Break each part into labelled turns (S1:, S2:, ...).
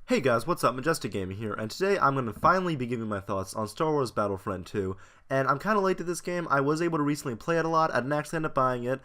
S1: Hey guys, what's up? Majestic Gaming here, and today I'm going to finally be giving my thoughts on Star Wars Battlefront II, and I'm kind of late to this game. I was able to recently play it a lot. I didn't actually end up buying it,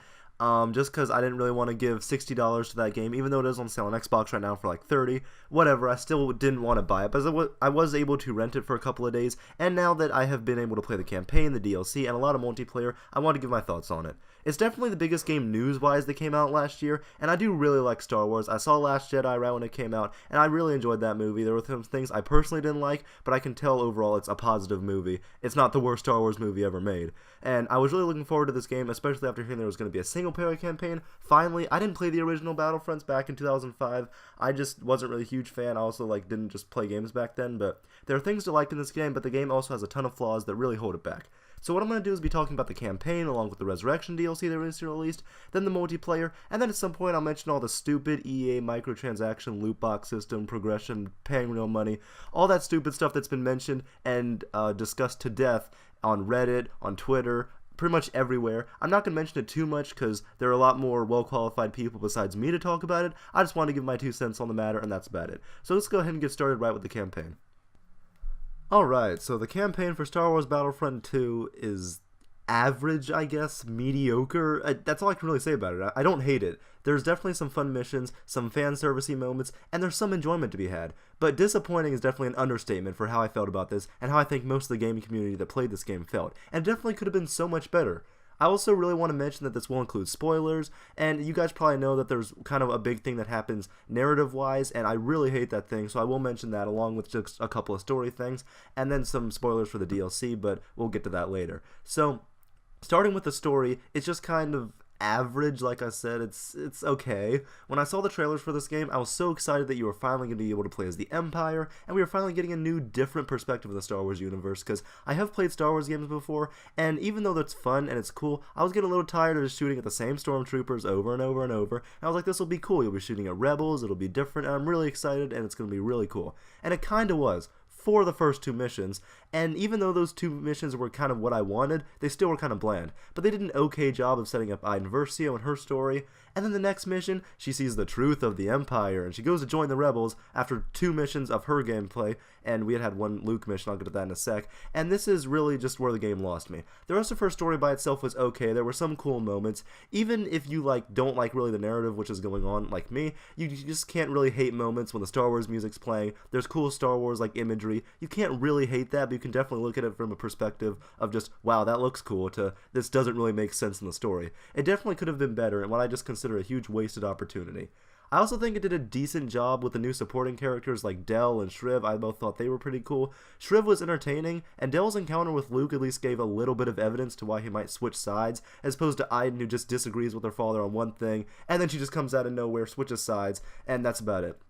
S1: just because I didn't really want to give $60 to that game, even though it is on sale on Xbox right now for like $30. Whatever, I still didn't want to buy it, but I was able to rent it for a couple of days, and now that I have been able to play the campaign, the DLC, and a lot of multiplayer, I want to give my thoughts on it. It's definitely the biggest game news-wise that came out last year, and I do really like Star Wars. I saw Last Jedi right when it came out, and I really enjoyed that movie. There were some things I personally didn't like, but I can tell overall it's a positive movie. It's not the worst Star Wars movie ever made. And I was really looking forward to this game, especially after hearing there was going to be a single-player campaign. Finally, I didn't play the original Battlefronts back in 2005. I just wasn't really a huge fan. I also didn't just play games back then, but there are things to like in this game, but the game also has a ton of flaws that really hold it back. So what I'm going to do is be talking about the campaign along with the Resurrection DLC that recently released, then the multiplayer, and then at some point I'll mention all the stupid EA microtransaction loot box system, progression, paying real money, all that stupid stuff that's been mentioned and discussed to death on Reddit, on Twitter, pretty much everywhere. I'm not going to mention it too much because there are a lot more well-qualified people besides me to talk about it. I just want to give my 2 cents on the matter, and that's about it. So let's go ahead and get started right with the campaign. Alright, so the campaign for Star Wars Battlefront 2 is average, I guess, mediocre. That's all I can really say about it. I don't hate it. There's definitely some fun missions, some fan servicey moments, and there's some enjoyment to be had. But disappointing is definitely an understatement for how I felt about this, and how I think most of the gaming community that played this game felt. And it definitely could have been so much better. I also really want to mention that this will include spoilers, and you guys probably know that there's kind of a big thing that happens narrative-wise, and I really hate that thing, so I will mention that along with just a couple of story things, and then some spoilers for the DLC, but we'll get to that later. So, starting with the story, it's just kind of average. Like I said, it's okay. When I saw the trailers for this game, I was so excited that you were finally going to be able to play as the Empire, and we were finally getting a new, different perspective of the Star Wars universe, because I have played Star Wars games before, and even though that's fun and it's cool, I was getting a little tired of just shooting at the same stormtroopers over and over and over, and I was like, this will be cool. You'll be shooting at rebels, it'll be different, and I'm really excited, and it's going to be really cool. And it kind of was for the first 2 missions, and even though those 2 missions were kind of what I wanted, they still were kind of bland. But they did an okay job of setting up Iden Versio and her story, and then the next mission, she sees the truth of the Empire, and she goes to join the Rebels after 2 missions of her gameplay, and we had 1 Luke mission, I'll get to that in a sec, and this is really just where the game lost me. The rest of her story by itself was okay, there were some cool moments, even if you don't like really the narrative which is going on, like me, you just can't really hate moments when the Star Wars music's playing, there's cool Star Wars imagery, you can't really hate that, but you can definitely look at it from a perspective of just, wow, that looks cool, to this doesn't really make sense in the story. It definitely could have been better, and what I just consider a huge wasted opportunity. I also think it did a decent job with the new supporting characters like Del and Shriv. I both thought they were pretty cool. Shriv was entertaining, and Del's encounter with Luke at least gave a little bit of evidence to why he might switch sides, as opposed to Iden, who just disagrees with her father on one thing, and then she just comes out of nowhere, switches sides, and that's about it.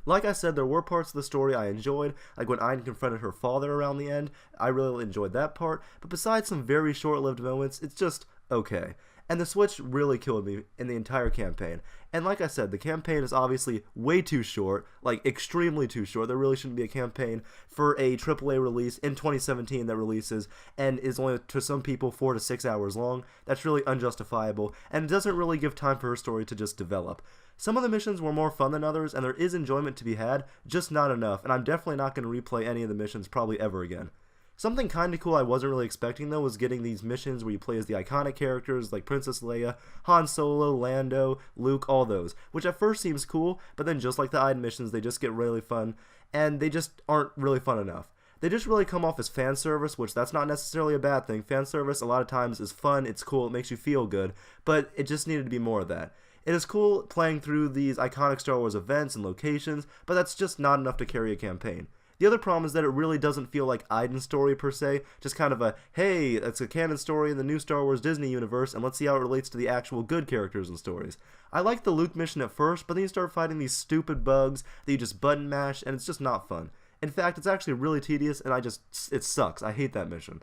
S1: Like I said, there were parts of the story I enjoyed, like when Iden confronted her father around the end. I really enjoyed that part, but besides some very short-lived moments, it's just okay. And the switch really killed me in the entire campaign. And like I said, the campaign is obviously way too short, extremely too short. There really shouldn't be a campaign for a AAA release in 2017 that releases and is only, to some people, 4 to 6 hours long. That's really unjustifiable, and it doesn't really give time for her story to just develop. Some of the missions were more fun than others, and there is enjoyment to be had, just not enough, and I'm definitely not going to replay any of the missions probably ever again. Something kinda cool I wasn't really expecting though was getting these missions where you play as the iconic characters like Princess Leia, Han Solo, Lando, Luke, all those, which at first seems cool, but then just like the Iden missions, they just get really fun, and they just aren't really fun enough. They just really come off as fan service, which that's not necessarily a bad thing. Fan service a lot of times is fun, it's cool, it makes you feel good, but it just needed to be more of that. It is cool playing through these iconic Star Wars events and locations, but that's just not enough to carry a campaign. The other problem is that it really doesn't feel like Iden's story per se, just kind of a, hey, it's a canon story in the new Star Wars Disney universe, and let's see how it relates to the actual good characters and stories. I liked the Luke mission at first, but then you start fighting these stupid bugs that you just button mash, and it's just not fun. In fact, it's actually really tedious, and it sucks. I hate that mission.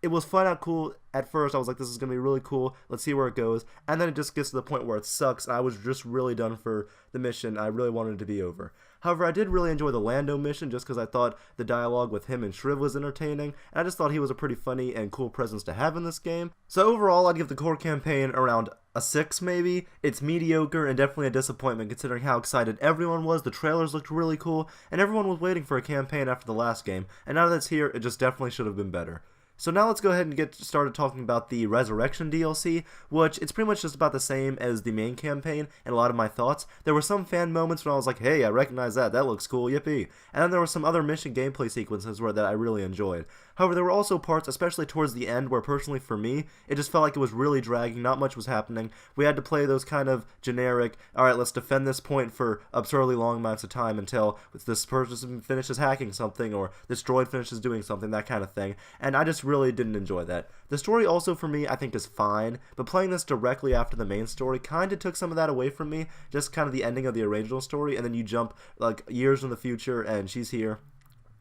S1: It was fun out cool at first. I was like, this is going to be really cool. Let's see where it goes. And then it just gets to the point where it sucks. I was just really done for the mission. I really wanted it to be over. However, I did really enjoy the Lando mission just because I thought the dialogue with him and Shriv was entertaining, and I just thought he was a pretty funny and cool presence to have in this game. So overall, I'd give the core campaign around a 6 maybe. It's mediocre and definitely a disappointment considering how excited everyone was. The trailers looked really cool, and everyone was waiting for a campaign after the last game, and now that it's here, it just definitely should have been better. So now let's go ahead and get started talking about the Resurrection DLC, which it's pretty much just about the same as the main campaign, and a lot of my thoughts. There were some fan moments when I was like, hey, I recognize that looks cool, yippee. And then there were some other mission gameplay sequences that I really enjoyed. However, there were also parts, especially towards the end, where personally for me, it just felt like it was really dragging, not much was happening. We had to play those kind of generic, alright, let's defend this point for absurdly long amounts of time until this person finishes hacking something, or this droid finishes doing something, that kind of thing. And I just really didn't enjoy that. The story also for me I think is fine, but playing this directly after the main story kind of took some of that away from me, just kind of the ending of the original story, and then you jump like years in the future and she's here.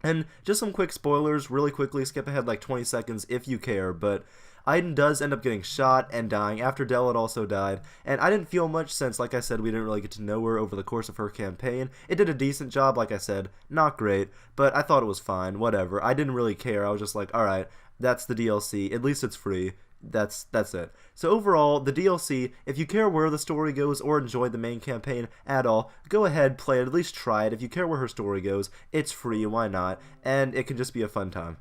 S1: And just some quick spoilers, really quickly, skip ahead like 20 seconds if you care, but Iden does end up getting shot and dying after Del had also died, and I didn't feel much since, like I said, we didn't really get to know her over the course of her campaign. It did a decent job, like I said, not great, but I thought it was fine, whatever. I didn't really care, I was just like, alright, that's the DLC, at least it's free. That's it. So overall, the DLC, if you care where the story goes or enjoyed the main campaign at all, go ahead, play it, at least try it. If you care where her story goes, it's free, why not? And it can just be a fun time.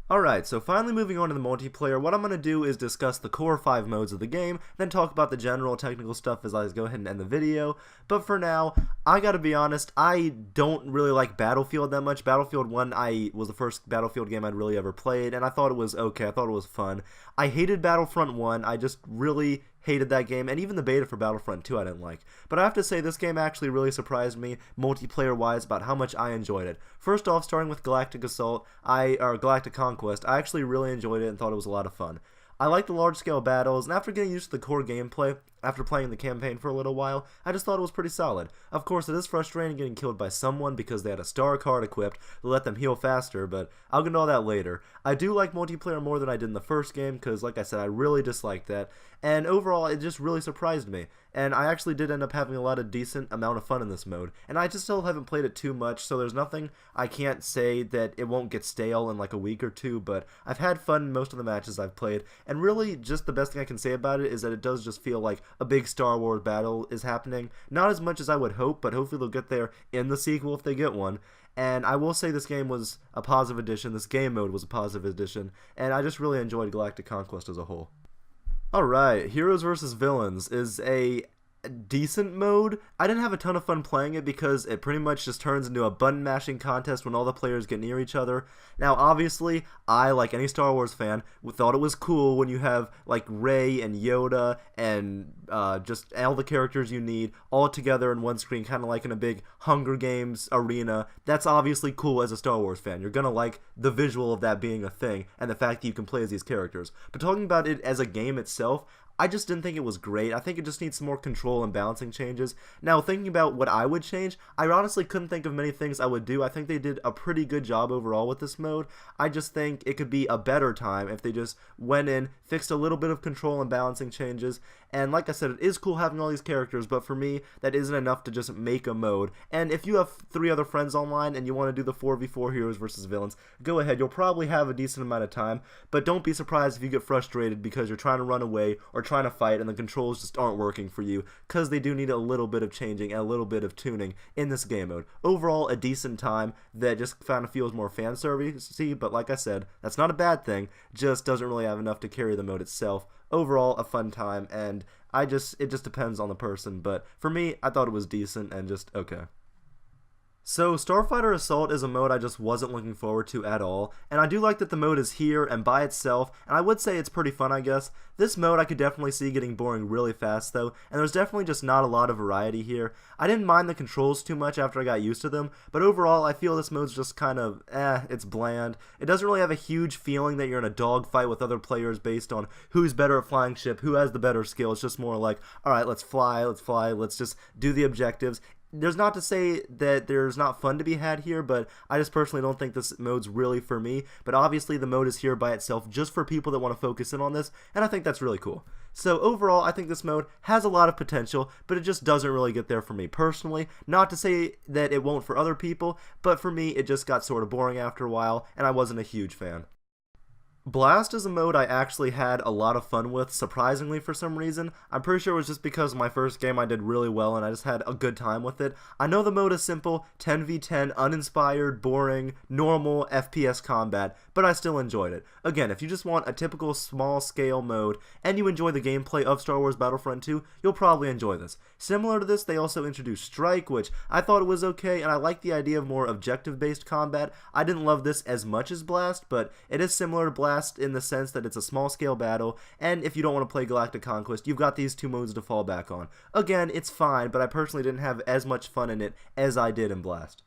S1: Alright, so finally moving on to the multiplayer, what I'm going to do is discuss the core 5 modes of the game, then talk about the general technical stuff as I go ahead and end the video. But for now, I gotta be honest, I don't really like Battlefield that much. Battlefield 1 was the first Battlefield game I'd really ever played, and I thought it was okay, I thought it was fun. I hated Battlefront 1, I just really hated that game, and even the beta for Battlefront 2 I didn't like. But I have to say, this game actually really surprised me, multiplayer-wise, about how much I enjoyed it. First off, starting with Galactic Assault, or Galactic Conquest, I actually really enjoyed it and thought it was a lot of fun. I like the large-scale battles, and after getting used to the core gameplay, after playing the campaign for a little while, I just thought it was pretty solid. Of course, it is frustrating getting killed by someone because they had a star card equipped to let them heal faster, but I'll get into all that later. I do like multiplayer more than I did in the first game because, like I said, I really disliked that, and overall, it just really surprised me. And I actually did end up having a lot of decent amount of fun in this mode, and I just still haven't played it too much, so there's nothing I can't say that it won't get stale in like a week or two, but I've had fun in most of the matches I've played, and really just the best thing I can say about it is that it does just feel like a big Star Wars battle is happening. Not as much as I would hope, but hopefully they'll get there in the sequel if they get one. And I will say this game was a positive addition, this game mode was a positive addition, and I just really enjoyed Galactic Conquest as a whole. Alright, Heroes vs. Villains is a decent mode. I didn't have a ton of fun playing it because it pretty much just turns into a button mashing contest when all the players get near each other. Now obviously, I, like any Star Wars fan, thought it was cool when you have like Rey and Yoda and just all the characters you need all together in one screen, kind of like in a big Hunger Games arena. That's obviously cool as a Star Wars fan. You're gonna like the visual of that being a thing and the fact that you can play as these characters. But talking about it as a game itself, I just didn't think it was great. I think it just needs some more control and balancing changes. Now, thinking about what I would change, I honestly couldn't think of many things I would do. I think they did a pretty good job overall with this mode. I just think it could be a better time if they just went in, fixed a little bit of control and balancing changes. And like I said, it is cool having all these characters, but for me, that isn't enough to just make a mode. And if you have 3 other friends online and you want to do the 4v4 heroes versus villains, go ahead. You'll probably have a decent amount of time, but don't be surprised if you get frustrated because you're trying to run away or trying to fight and the controls just aren't working for you, because they do need a little bit of changing and a little bit of tuning in this game mode. Overall, a decent time that just kind of feels more fan servicey, but like I said, that's not a bad thing, just doesn't really have enough to carry the mode itself. Overall, a fun time, and it just depends on the person, but for me, I thought it was decent and just okay. So, Starfighter Assault is a mode I just wasn't looking forward to at all, and I do like that the mode is here and by itself, and I would say it's pretty fun, I guess. This mode I could definitely see getting boring really fast though, and there's definitely just not a lot of variety here. I didn't mind the controls too much after I got used to them, but overall I feel this mode's just kind of, it's bland. It doesn't really have a huge feeling that you're in a dogfight with other players based on who's better at flying ship, who has the better skill. It's just more like, alright, let's fly, let's just do the objectives. There's not to say that there's not fun to be had here, but I just personally don't think this mode's really for me. But obviously the mode is here by itself just for people that want to focus in on this, and I think that's really cool. So overall, I think this mode has a lot of potential, but it just doesn't really get there for me personally. Not to say that it won't for other people, but for me, it just got sort of boring after a while, and I wasn't a huge fan. Blast is a mode I actually had a lot of fun with, surprisingly for some reason. I'm pretty sure it was just because my first game I did really well and I just had a good time with it. I know the mode is simple, 10v10, uninspired, boring, normal FPS combat, but I still enjoyed it. Again, if you just want a typical small scale mode and you enjoy the gameplay of Star Wars Battlefront II, you'll probably enjoy this. Similar to this, they also introduced Strike, which I thought it was okay, and I like the idea of more objective-based combat. I didn't love this as much as Blast, but it is similar to Blast in the sense that it's a small-scale battle, and if you don't want to play Galactic Conquest, you've got these two modes to fall back on. Again, it's fine, but I personally didn't have as much fun in it as I did in Blast.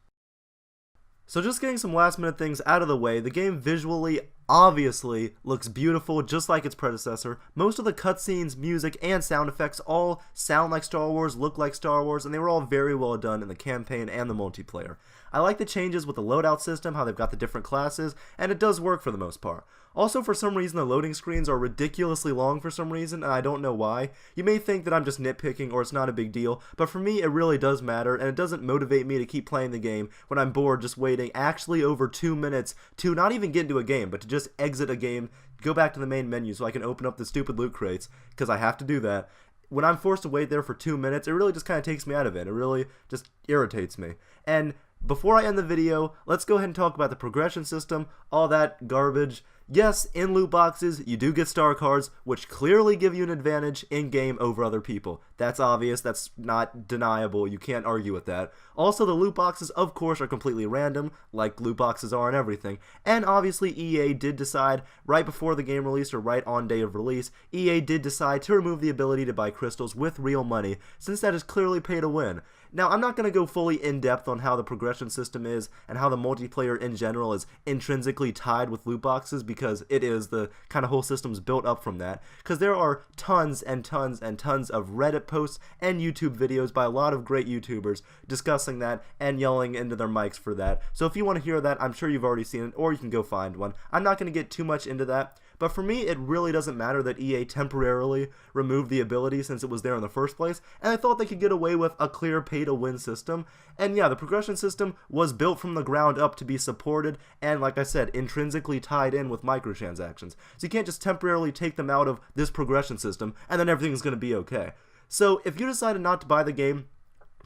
S1: So just getting some last minute things out of the way, the game visually obviously looks beautiful just like its predecessor. Most of the cutscenes, music, and sound effects all sound like Star Wars, look like Star Wars, and they were all very well done in the campaign and the multiplayer. I like the changes with the loadout system, how they've got the different classes, and it does work for the most part. Also, for some reason, the loading screens are ridiculously long for some reason, and I don't know why. You may think that I'm just nitpicking or it's not a big deal, but for me, it really does matter, and it doesn't motivate me to keep playing the game when I'm bored just waiting actually over 2 minutes to not even get into a game, but to just exit a game, go back to the main menu so I can open up the stupid loot crates, because I have to do that. When I'm forced to wait there for 2 minutes, it really just kind of takes me out of it. It really just irritates me. And before I end the video, let's go ahead and talk about the progression system, all that garbage. Yes, in loot boxes, you do get star cards, which clearly give you an advantage in-game over other people. That's obvious, that's not deniable, you can't argue with that. Also, the loot boxes, of course, are completely random, like loot boxes are and everything. And obviously, EA did decide, right before the game release or right on day of release, EA did decide to remove the ability to buy crystals with real money, since that is clearly pay to win. Now, I'm not going to go fully in-depth on how the progression system is and how the multiplayer in general is intrinsically tied with loot boxes, because it is. The kind of whole system's built up from that, because there are tons and tons and tons of Reddit posts and YouTube videos by a lot of great YouTubers discussing that and yelling into their mics for that. So if you want to hear that, I'm sure you've already seen it, or you can go find one. I'm not going to get too much into that. But for me, it really doesn't matter that EA temporarily removed the ability since it was there in the first place, and I thought they could get away with a clear pay-to-win system. And yeah, the progression system was built from the ground up to be supported, and like I said, intrinsically tied in with microtransactions. So you can't just temporarily take them out of this progression system, and then everything's going to be okay. So if you decided not to buy the game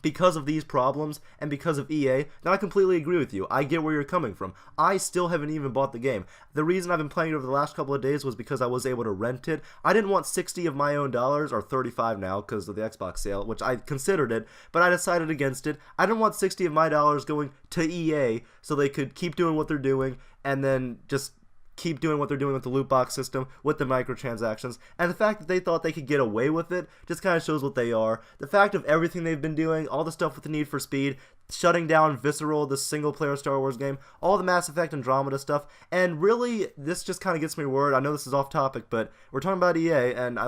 S1: because of these problems and because of EA, then I completely agree with you. I get where you're coming from. I still haven't even bought the game. The reason I've been playing it over the last couple of days was because I was able to rent it. I didn't want 60 of my own dollars, or 35 now because of the Xbox sale, which I considered it, but I decided against it. I didn't want 60 of my dollars going to EA so they could keep doing what they're doing and then just keep doing what they're doing with the loot box system, with the microtransactions, and the fact that they thought they could get away with it just kind of shows what they are. The fact of everything they've been doing, all the stuff with the Need for Speed, shutting down Visceral, the single-player Star Wars game, all the Mass Effect Andromeda stuff, and really, this just kind of gets me worried. I know this is off topic, but we're talking about EA, and I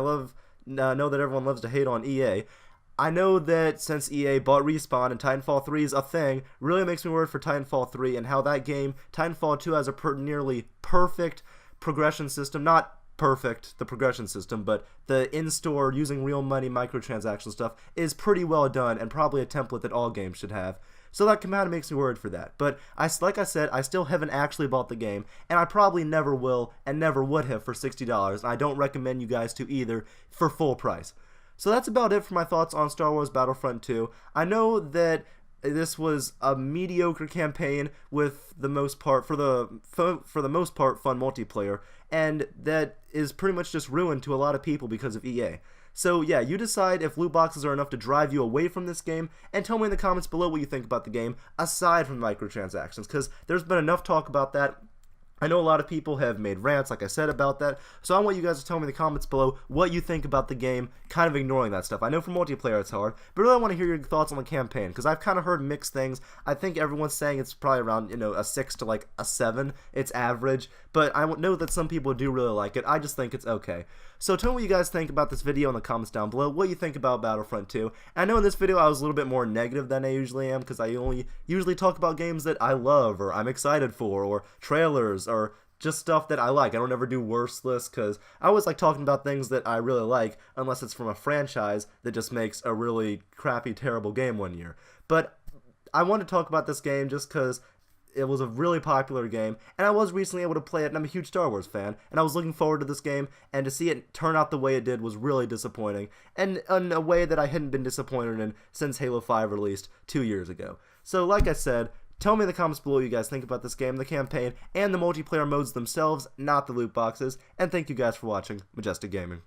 S1: know that everyone loves to hate on EA. I know that since EA bought Respawn and Titanfall 3 is a thing, really makes me worried for Titanfall 3 and how that game, Titanfall 2, has a nearly perfect progression system. Not perfect, the progression system, but the in-store using real money microtransaction stuff is pretty well done and probably a template that all games should have. So that kind of makes me worried for that. But like I said, I still haven't actually bought the game, and I probably never will and never would have for $60, and I don't recommend you guys to either for full price. So that's about it for my thoughts on Star Wars Battlefront 2. I know that this was a mediocre campaign with the most part, for the most part, fun multiplayer, and that is pretty much just ruined to a lot of people because of EA. So yeah, you decide if loot boxes are enough to drive you away from this game, and tell me in the comments below what you think about the game, aside from microtransactions, because there's been enough talk about that. I know a lot of people have made rants, like I said, about that, so I want you guys to tell me in the comments below what you think about the game, kind of ignoring that stuff. I know for multiplayer it's hard, but really I want to hear your thoughts on the campaign, because I've kind of heard mixed things. I think everyone's saying it's probably around, a 6 to like a 7. It's average, but I know that some people do really like it. I just think it's okay. So tell me what you guys think about this video in the comments down below, what you think about Battlefront 2. And I know in this video I was a little bit more negative than I usually am, because I usually talk about games that I love, or I'm excited for, or trailers, or just stuff that I like. I don't ever do worst lists because I always like talking about things that I really like, unless it's from a franchise that just makes a really crappy, terrible game one year. But I want to talk about this game just because it was a really popular game, and I was recently able to play it, and I'm a huge Star Wars fan, and I was looking forward to this game, and to see it turn out the way it did was really disappointing, and in a way that I hadn't been disappointed in since Halo 5 released 2 years ago. So like I said, tell me in the comments below what you guys think about this game, the campaign, and the multiplayer modes themselves, not the loot boxes, and thank you guys for watching Majestic Gaming.